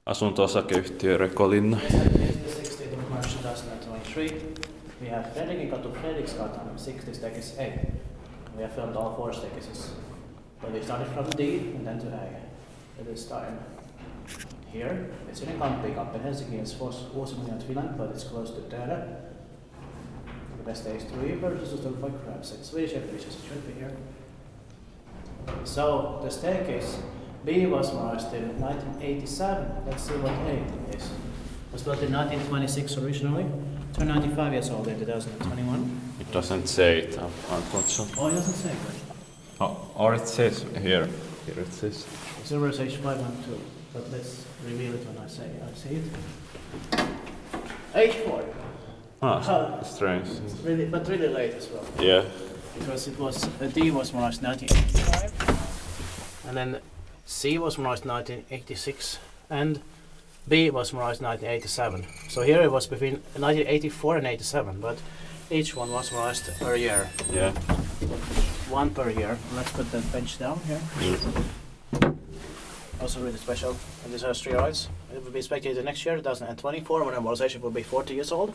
Asunto-osakeyhtiö Rekolinna. 16th of March 2023. We have Fredrikinkatu, Fredriksgatan, 60 staircase A. We have filmed all 4 staircases. But we started from D and then to A. At this time. Here, it's in a company Helsinki is in Finland, but it's close to Kone. The best day is 3 versus 35 crabs. It's Swedish definitions, it should be here. So, the staircase B was modernized in 1987. Let's see what A is. It was built in 1926 originally. Turned 95 years old in 2021. It doesn't say it, unfortunately. Oh, it doesn't say it. Oh, or it says here. Here it says. 0H512. But let's reveal it when I see it. H4. Strange. But really late as well. Yeah. Because it was D was modernized 1985, and then C was modernized 1986, and B was modernized 1987. So here it was between 1984 and 87, but each one was modernized per year. Yeah. 1 per year. Let's put the bench down here. Mm. Also really special. And this has 3 rides. It will be spectated next year, 2024, when the modernization will be 40 years old.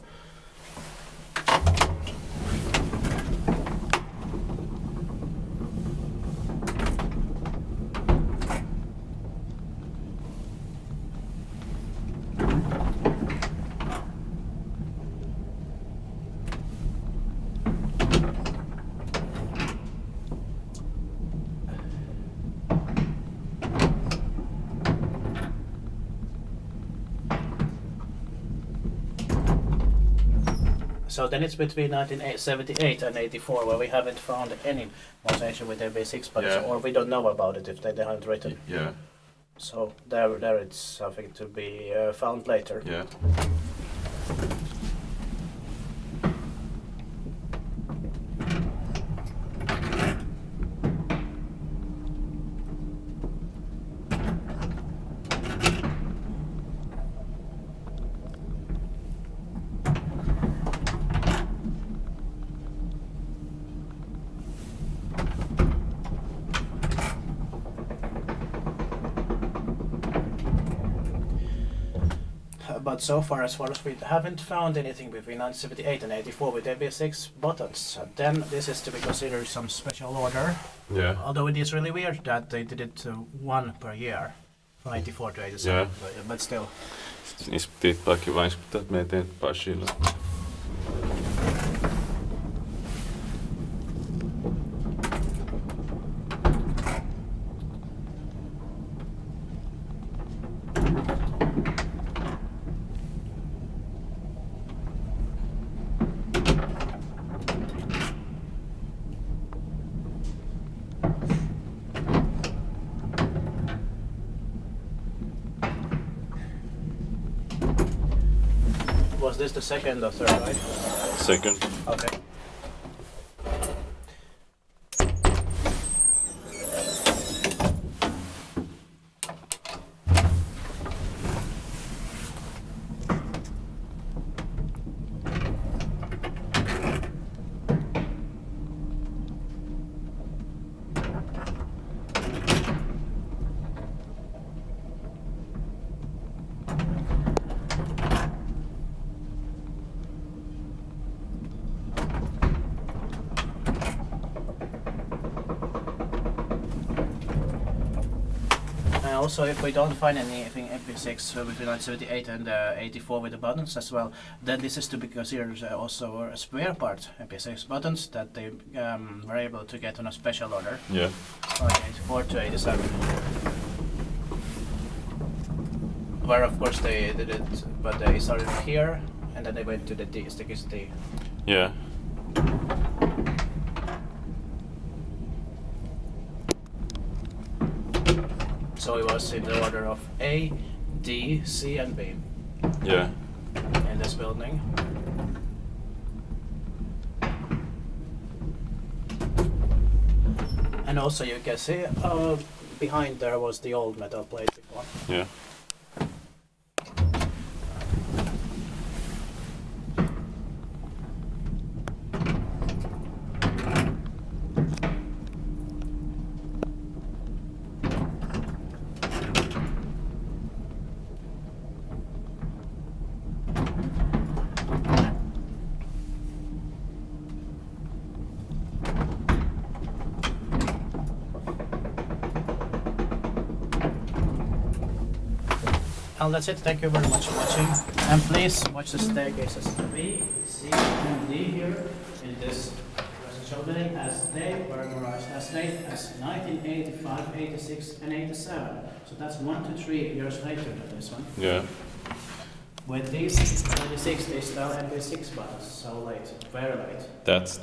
So then it's between 1978 and 84 where we haven't found any modernization with NPN6, but or we don't know about it if they haven't written. Yeah. So there it's something to be found later. Yeah. But so far as we haven't found anything between 1978 and 84 with NPN6 buttons. Then this is to be considered some special order. Yeah. Although it is really weird that they did it 1 per year, from 84 to 87. Yeah. But still. Niissä tiittaakin vain, kun me eteenpäin siinä. Was this the second or third, right? Second. Okay. Also, if we don't find anything NPN6 between 1978 and 84 with the buttons as well, then this is to be considered also a spare part NPN6 buttons that they were able to get on a special order. Yeah. From 84 to 87. Where of course they did it, but they started here and then they went to the D, staircase D. Yeah. So it was in the order of A, D, C and B. Yeah. In this building. And also you can see behind there was the old metal plate before. Yeah. And that's it. Thank you very much for watching. And please watch the staircases B, C, and D here in this residential building as they were demolished as late as 1985, 86, and 87. So that's 1 to 3 years later than this one. Yeah. With these 26, they still NPN6 buttons. So late, very late. That's